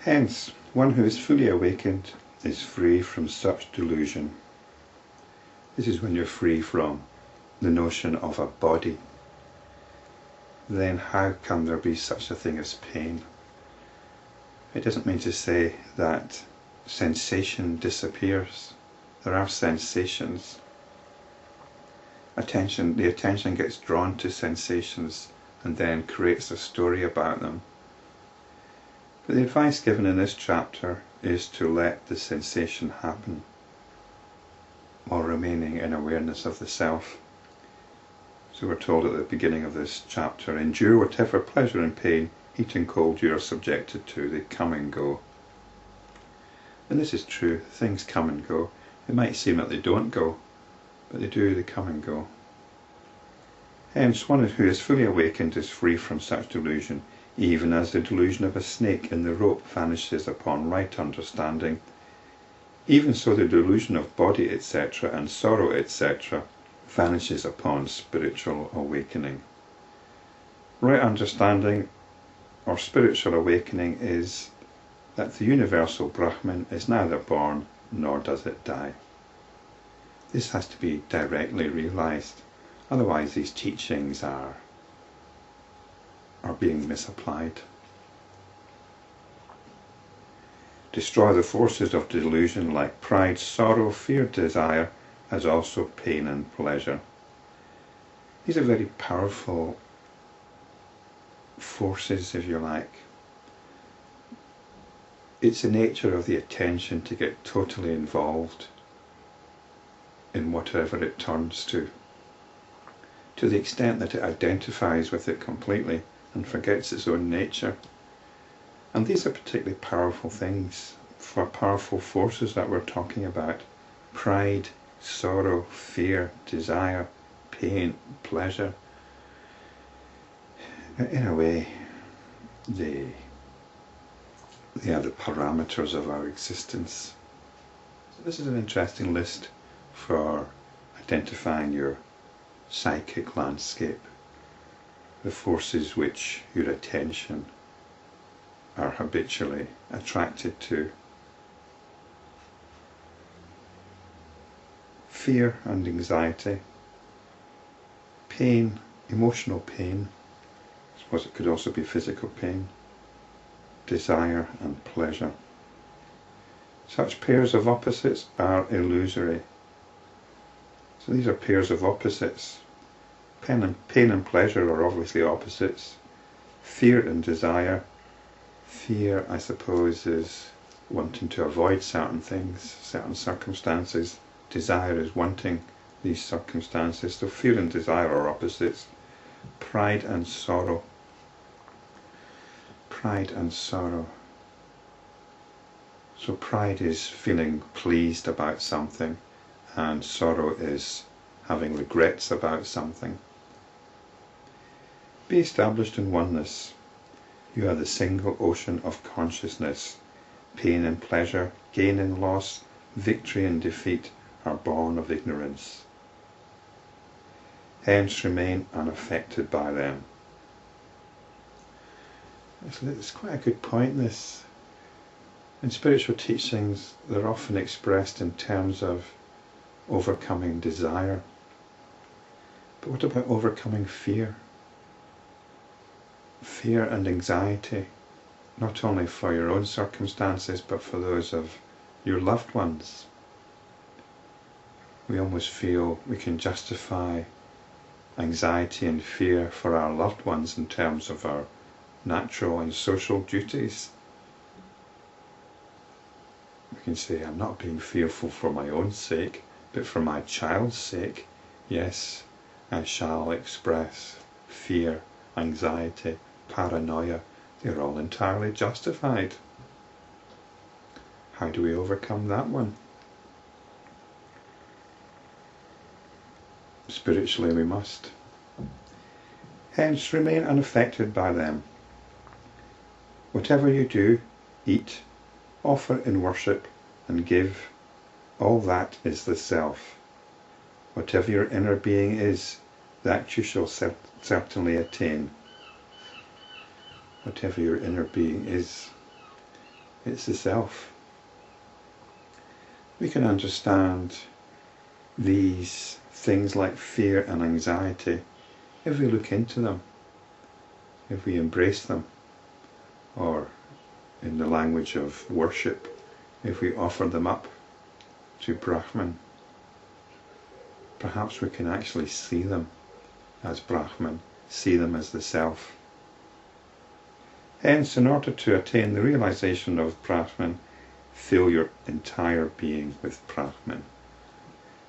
Hence, one who is fully awakened is free from such delusion. This is when you're free from the notion of a body. Then how can there be such a thing as pain? It doesn't mean to say that sensation disappears. There are sensations. The attention gets drawn to sensations and then creates a story about them. But the advice given in this chapter is to let the sensation happen while remaining in awareness of the self. So we're told at the beginning of this chapter, endure whatever pleasure and pain, heat and cold you are subjected to, they come and go. And this is true, things come and go. It might seem that they don't go, but they do, they come and go. Hence, one who is fully awakened is free from such delusion, even as the delusion of a snake in the rope vanishes upon right understanding. Even so the delusion of body, etc., and sorrow, etc., vanishes upon spiritual awakening. Right understanding or spiritual awakening is that the universal Brahman is neither born nor does it die. This has to be directly realized, otherwise these teachings are being misapplied. Destroy the forces of delusion like pride, sorrow, fear, desire, as also pain and pleasure. These are very powerful forces, if you like. It's the nature of the attention to get totally involved in whatever it turns to the extent that it identifies with it completely and forgets its own nature. And these are particularly powerful things, for powerful forces that we're talking about. Pride, sorrow, fear, desire, pain, pleasure. In a way, they are the parameters of our existence. So this is an interesting list for identifying your psychic landscape, the forces which your attention are habitually attracted to. Fear and anxiety, pain, emotional pain, I suppose it could also be physical pain, desire and pleasure. Such pairs of opposites are illusory. So these are pairs of opposites. Pain and pleasure are obviously opposites. Fear and desire. Fear, I suppose, is wanting to avoid certain things, certain circumstances. Desire is wanting these circumstances. So fear and desire are opposites. Pride and sorrow. Pride and sorrow. So pride is feeling pleased about something, and sorrow is having regrets about something. Be established in oneness. You are the single ocean of consciousness. Pain and pleasure, gain and loss, victory and defeat are born of ignorance. Hence remain unaffected by them. It's quite a good point, this. In spiritual teachings, they're often expressed in terms of overcoming desire. But what about overcoming fear? Fear and anxiety, not only for your own circumstances, but for those of your loved ones. We almost feel we can justify anxiety and fear for our loved ones in terms of our natural and social duties. We can say, I'm not being fearful for my own sake, but for my child's sake, yes, I shall express fear, anxiety, paranoia. They're all entirely justified. How do we overcome that one? Spiritually we must. Hence remain unaffected by them. Whatever you do, eat, offer in worship, and give, all that is the self. Whatever your inner being is, that you shall certainly attain. Whatever your inner being is. It's the self. We can understand these things like fear and anxiety if we look into them, if we embrace them, or in the language of worship, if we offer them up to Brahman. Perhaps we can actually see them as Brahman, see them as the self. Hence, in order to attain the realization of Brahman, fill your entire being with Brahman.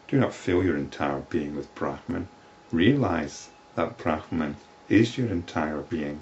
Do not fill your entire being with Brahman. Realize that Brahman is your entire being.